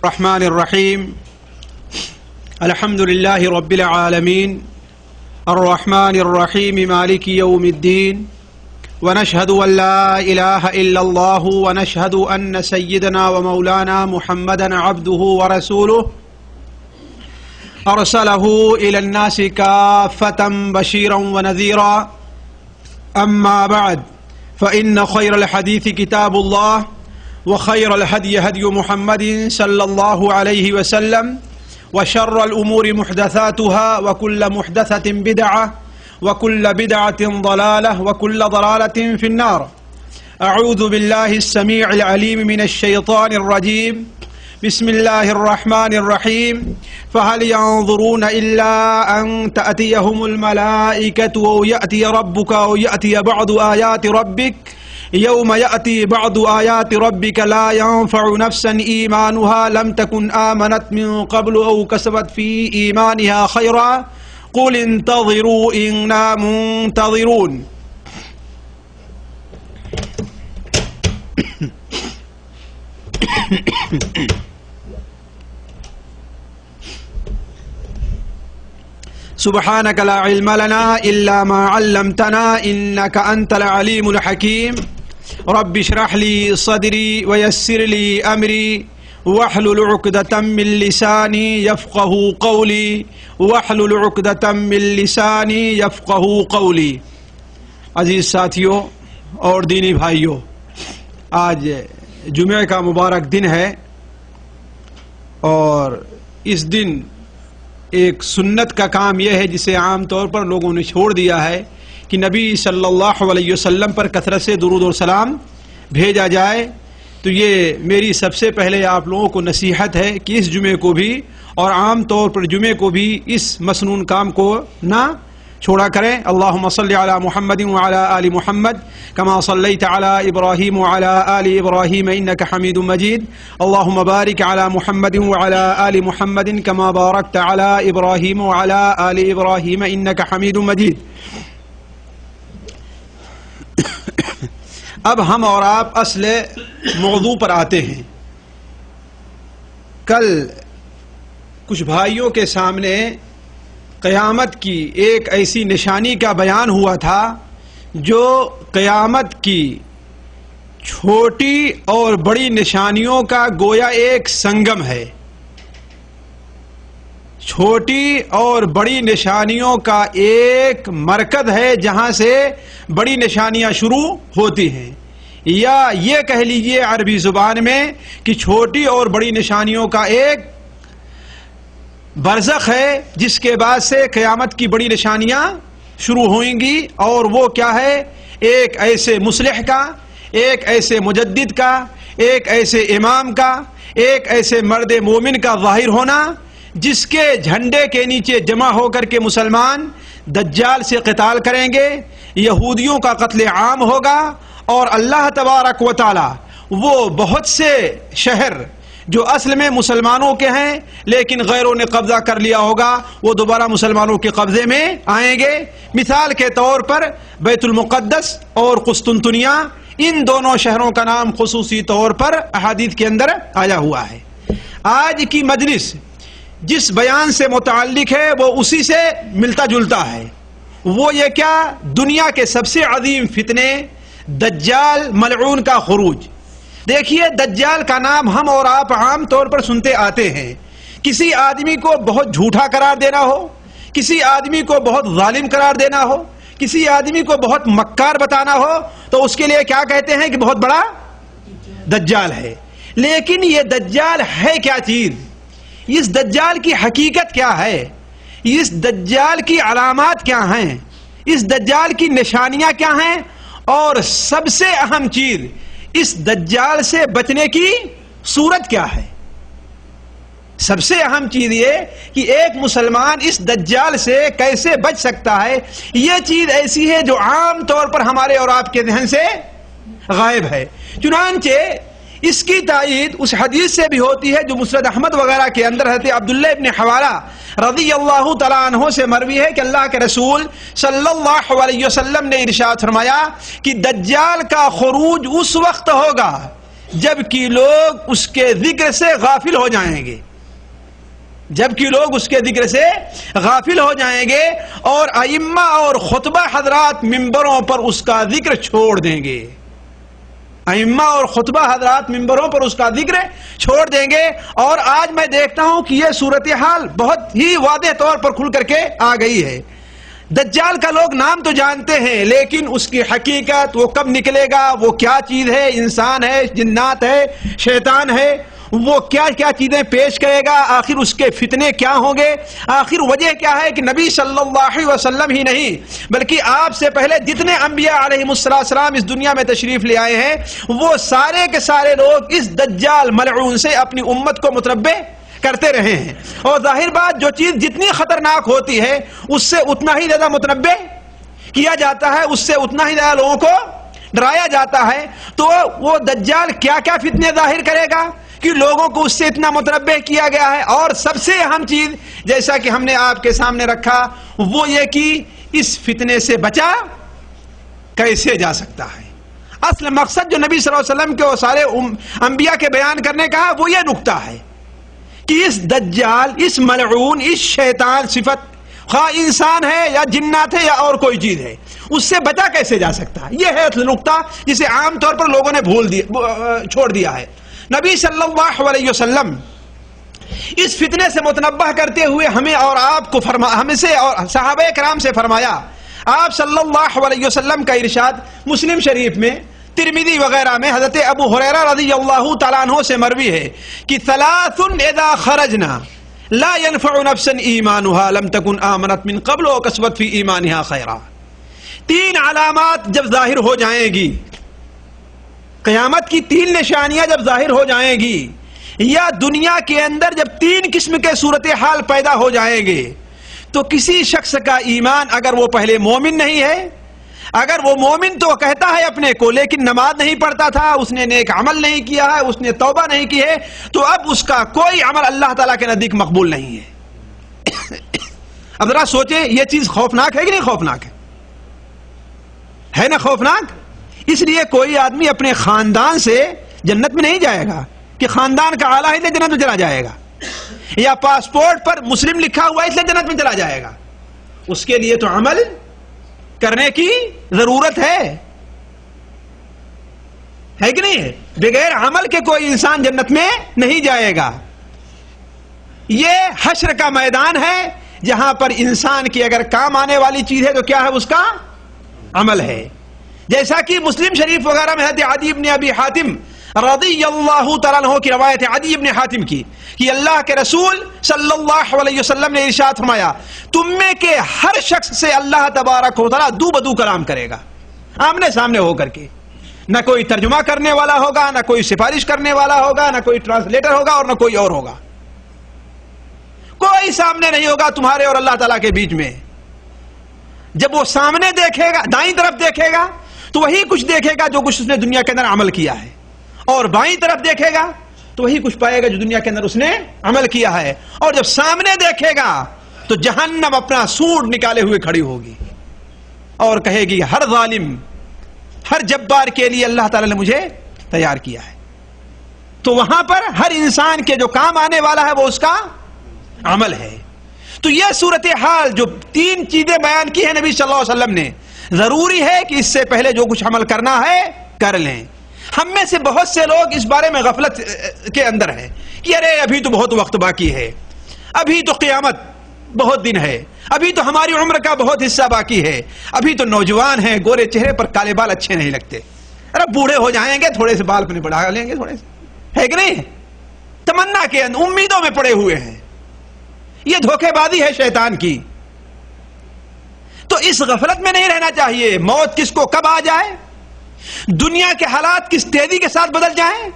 الرحمن الرحيم الحمد لله رب العالمين الرحمن الرحيم مالك يوم الدين ونشهد أن لا إله إلا الله ونشهد أن سيدنا ومولانا محمدا عبده ورسوله أرسله إلى الناس كافة بشيرا ونذيرا أما بعد فإن خير الحديث كتاب الله وخير الهدي هدي محمد صلى الله عليه وسلم وشر الأمور محدثاتها وكل محدثة بدعة وكل بدعة ضلالة وكل ضلالة في النار. أعوذ بالله السميع العليم من الشيطان الرجيم. بسم الله الرحمن الرحيم. فهل ينظرون إلا أن تأتيهم الملائكة أو يأتي ربك أو يأتي بعض آيات ربك يوم يأتي بعض آيات ربك لا ينفع نفسا إيمانها لم تكن آمنت من قبل أو كسبت في إيمانها خيرا قل انتظروا إنا منتظرون. سبحانك لا علم لنا إلا ما علمتنا إنك أنت العليم الحكيم. رب اشرح لي صدري ويسر لي أمري واحلل عقدة من لساني يفقهوا قولي واحلل عقدة من لساني يفقهوا قولي. عزیز ساتھیوں اور دینی بھائیوں، آج جمعہ کا مبارک دن ہے اور اس دن ایک سنت کا کام یہ ہے جسے عام طور پر لوگوں نے چھوڑ دیا ہے کہ نبی صلی اللہ علیہ وسلم پر کثرت سے درود و سلام بھیجا جائے. تو یہ میری سب سے پہلے آپ لوگوں کو نصیحت ہے کہ اس جمعے کو بھی اور عام طور پر جمعے کو بھی اس مسنون کام کو نہ چھوڑا کریں. اللہم صلی علی محمد وعلی آل محمد کما صلیت علی ابراہیم وعلی آل ابراہیم انک حمید مجید. اللہم بارک علی محمد وعلی آل محمد کما بارکت علی ابراہیم وعلی آل ابراہیم انک حمید مجید. اب ہم اور آپ اصل موضوع پر آتے ہیں. کل کچھ بھائیوں کے سامنے قیامت کی ایک ایسی نشانی کا بیان ہوا تھا جو قیامت کی چھوٹی اور بڑی نشانیوں کا گویا ایک سنگم ہے. چھوٹی اور بڑی نشانیوں کا ایک مرکز ہے جہاں سے بڑی نشانیاں شروع ہوتی ہیں، یا یہ کہہ لیجئے عربی زبان میں کہ چھوٹی اور بڑی نشانیوں کا ایک برزخ ہے جس کے بعد سے قیامت کی بڑی نشانیاں شروع ہوئیں گی. اور وہ کیا ہے؟ ایک ایسے مصلح کا، ایک ایسے مجدد کا، ایک ایسے امام کا، ایک ایسے مرد مومن کا ظاہر ہونا جس کے جھنڈے کے نیچے جمع ہو کر کے مسلمان دجال سے قتال کریں گے، یہودیوں کا قتل عام ہوگا، اور اللہ تبارک و تعالی وہ بہت سے شہر جو اصل میں مسلمانوں کے ہیں لیکن غیروں نے قبضہ کر لیا ہوگا وہ دوبارہ مسلمانوں کے قبضے میں آئیں گے. مثال کے طور پر بیت المقدس اور قسطنطنیہ، ان دونوں شہروں کا نام خصوصی طور پر احادیث کے اندر آیا ہوا ہے. آج کی مجلس جس بیان سے متعلق ہے وہ اسی سے ملتا جلتا ہے. وہ یہ کیا؟ دنیا کے سب سے عظیم فتنے دجال ملعون کا خروج. دیکھیے، دجال کا نام ہم اور آپ عام طور پر سنتے آتے ہیں. کسی آدمی کو بہت جھوٹا قرار دینا ہو، کسی آدمی کو بہت ظالم قرار دینا ہو، کسی آدمی کو بہت مکار بتانا ہو تو اس کے لیے کیا کہتے ہیں کہ بہت بڑا دجال ہے. لیکن یہ دجال ہے کیا چیز؟ اس دجال کی حقیقت کیا ہے؟ اس دجال کی علامات کیا ہیں؟ اس دجال کی نشانیاں کیا ہیں؟ اور سب سے اہم چیز، اس دجال سے بچنے کی صورت کیا ہے؟ سب سے اہم چیز یہ کہ ایک مسلمان اس دجال سے کیسے بچ سکتا ہے. یہ چیز ایسی ہے جو عام طور پر ہمارے اور آپ کے ذہن سے غائب ہے. چنانچہ اس کی تائید اس حدیث سے بھی ہوتی ہے جو مسند احمد وغیرہ کے اندر حضرت عبداللہ ابن حوالہ رضی اللہ تعالیٰ عنہ سے مروی ہے کہ اللہ کے رسول صلی اللہ علیہ وسلم نے ارشاد فرمایا کہ دجال کا خروج اس وقت ہوگا جبکہ لوگ اس کے ذکر سے غافل ہو جائیں گے، جبکہ لوگ اس کے ذکر سے غافل ہو جائیں گے، اور ائمہ اور خطبہ حضرات منبروں پر اس کا ذکر چھوڑ دیں گے، ائمہ اور خطبہ حضرات منبروں پر اس کا ذکر چھوڑ دیں گے۔ اور آج میں دیکھتا ہوں کہ یہ صورتحال بہت ہی واضح طور پر کھل کر کے آ گئی ہے۔ دجال کا لوگ نام تو جانتے ہیں، لیکن اس کی حقیقت، وہ کب نکلے گا، وہ کیا چیز ہے، انسان ہے، جنات ہے، شیطان ہے، وہ کیا کیا چیزیں پیش کرے گا، آخر اس کے فتنے کیا ہوں گے، آخر وجہ کیا ہے کہ نبی صلی اللہ علیہ وسلم ہی نہیں بلکہ آپ سے پہلے جتنے انبیاء علیہ السلام اس دنیا میں تشریف لے آئے ہیں، وہ سارے کے سارے لوگ اس دجال ملعون سے اپنی امت کو متنبع کرتے رہے ہیں۔ اور ظاہر بات، جو چیز جتنی خطرناک ہوتی ہے اس سے اتنا ہی زیادہ متنبع کیا جاتا ہے، اس سے اتنا ہی زیادہ لوگوں کو ڈرایا جاتا ہے۔ تو وہ دجال کیا کیا فتنے ظاہر کرے گا کہ لوگوں کو اس سے اتنا متنبع کیا گیا ہے۔ اور سب سے اہم چیز جیسا کہ ہم نے آپ کے سامنے رکھا وہ یہ کہ اس فتنے سے بچا کیسے جا سکتا ہے۔ اصل مقصد جو نبی صلی اللہ علیہ وسلم کے سارے انبیاء کے بیان کرنے کا وہ یہ نقطہ ہے کہ اس دجال، اس ملعون، اس شیطان صفت، خواہ انسان ہے یا جنات ہے یا اور کوئی چیز ہے، اس سے بچا کیسے جا سکتا ہے۔ یہ ہے اصل نقطہ جسے عام طور پر لوگوں نے چھوڑ دیا ہے۔ نبی صلی اللہ علیہ وسلم اس فتنے سے متنبہ کرتے ہوئے ہمیں اور آپ کو ہمیں سے اور صحابہ کرام سے فرمایا۔ آپ صلی اللہ علیہ وسلم کا ارشاد مسلم شریف میں، ترمذی وغیرہ میں حضرت ابو ہریرہ رضی اللہ تعالیٰ عنہ سے مروی ہے کہ ثلاث اذا خرجنا لا ينفع نفسا ایمانها لم تكن آمنت من قبل وكسبت في ایمانها خیرا۔ تین علامات جب ظاہر ہو جائیں گی، قیامت کی تین نشانیاں جب ظاہر ہو جائیں گی، یا دنیا کے اندر جب تین قسم کے صورتحال پیدا ہو جائیں گے، تو کسی شخص کا ایمان اگر وہ پہلے مومن نہیں ہے، اگر وہ مومن تو کہتا ہے اپنے کو لیکن نماز نہیں پڑھتا تھا، اس نے نیک عمل نہیں کیا ہے، اس نے توبہ نہیں کی ہے، تو اب اس کا کوئی عمل اللہ تعالیٰ کے نزدیک مقبول نہیں ہے۔ اب ذرا سوچیں، یہ چیز خوفناک ہے کہ نہیں خوفناک ہے نا خوفناک؟ اس لیے کوئی آدمی اپنے خاندان سے جنت میں نہیں جائے گا کہ خاندان کا اعلیٰ ہے اس لیے جنت میں چلا جائے گا، یا پاسپورٹ پر مسلم لکھا ہوا ہے اس لیے جنت میں چلا جائے گا۔ اس کے لیے تو عمل کرنے کی ضرورت ہے کہ نہیں ہے؟ بغیر عمل کے کوئی انسان جنت میں نہیں جائے گا۔ یہ حشر کا میدان ہے جہاں پر انسان کی اگر کام آنے والی چیز ہے تو کیا ہے؟ اس کا عمل ہے۔ جیسا کہ مسلم شریف وغیرہ میں حضرت عدی بن ابی حاتم رضی اللہ تعالیٰ عنہ کی روایت ہے، عدی بن حاتم کی، کہ اللہ کے رسول صلی اللہ علیہ وسلم نے ارشاد فرمایا، تم میں کے ہر شخص سے اللہ تبارک و تعالیٰ دو بدو کلام کرے گا، آمنے سامنے ہو کر کے۔ نہ کوئی ترجمہ کرنے والا ہوگا، نہ کوئی سفارش کرنے والا ہوگا، نہ کوئی ٹرانسلیٹر ہوگا، اور نہ کوئی اور ہوگا۔ کوئی سامنے نہیں ہوگا تمہارے اور اللہ تعالیٰ کے بیچ میں۔ جب وہ سامنے دیکھے گا، دائیں طرف دیکھے گا تو وہی کچھ دیکھے گا جو کچھ اس نے دنیا کے اندر عمل کیا ہے، اور بائیں طرف دیکھے گا تو وہی کچھ پائے گا جو دنیا کے اندر اس نے عمل کیا ہے۔ اور جب سامنے دیکھے گا تو جہنم اپنا سوٹ نکالے ہوئے کھڑی ہوگی اور کہے گی، ہر ظالم، ہر جبار کے لیے اللہ تعالی نے مجھے تیار کیا ہے۔ تو وہاں پر ہر انسان کے جو کام آنے والا ہے وہ اس کا عمل ہے۔ تو یہ صورتحال جو تین چیزیں بیان کی ہیں نبی صلی اللہ علیہ وسلم نے، ضروری ہے کہ اس سے پہلے جو کچھ عمل کرنا ہے کر لیں۔ ہم میں سے بہت سے لوگ اس بارے میں غفلت کے اندر ہیں کہ ارے ابھی تو بہت وقت باقی ہے، ابھی تو قیامت بہت دن ہے، ابھی تو ہماری عمر کا بہت حصہ باقی ہے، ابھی تو نوجوان ہیں، گورے چہرے پر کالے بال اچھے نہیں لگتے، ارے بوڑھے ہو جائیں گے تھوڑے سے بال اپنے بڑھا لیں گے، تھوڑے سے، ہے کہ نہیں؟ تمنا کے اندر امیدوں میں پڑے ہوئے ہیں۔ یہ دھوکے بازی ہے شیطان کی۔ تو اس غفلت میں نہیں رہنا چاہیے۔ موت کس کو کب آ جائے، دنیا کے حالات کس تیزی کے ساتھ بدل جائیں،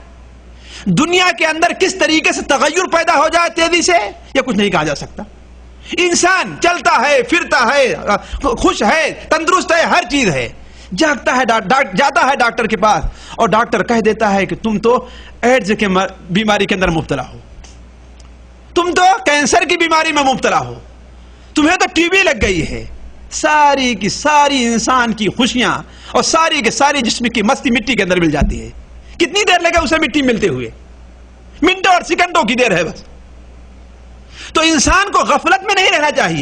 دنیا کے اندر کس طریقے سے تغیر پیدا ہو جائے تیزی سے، یہ کچھ نہیں کہا جا سکتا۔ انسان چلتا ہے، پھرتا ہے، خوش ہے، تندرست ہے، ہر چیز ہے، جاگتا ہے، جاتا ہے ڈاکٹر کے پاس اور ڈاکٹر کہہ دیتا ہے کہ تم تو ایڈز کے بیماری کے اندر مبتلا ہو، تم تو کینسر کی بیماری میں مبتلا ہو، تمہیں تو ٹی بی لگ گئی ہے۔ ساری کی ساری انسان کی خوشیاں اور ساری کے ساری جسم کی مستی مٹی کے اندر مل جاتی ہے کتنی دیر لگے اسے مٹی ملتے ہوئے؟ منٹوں اور سیکنڈوں کی دیر ہے بس. تو انسان کو غفلت میں نہیں رہنا چاہیے.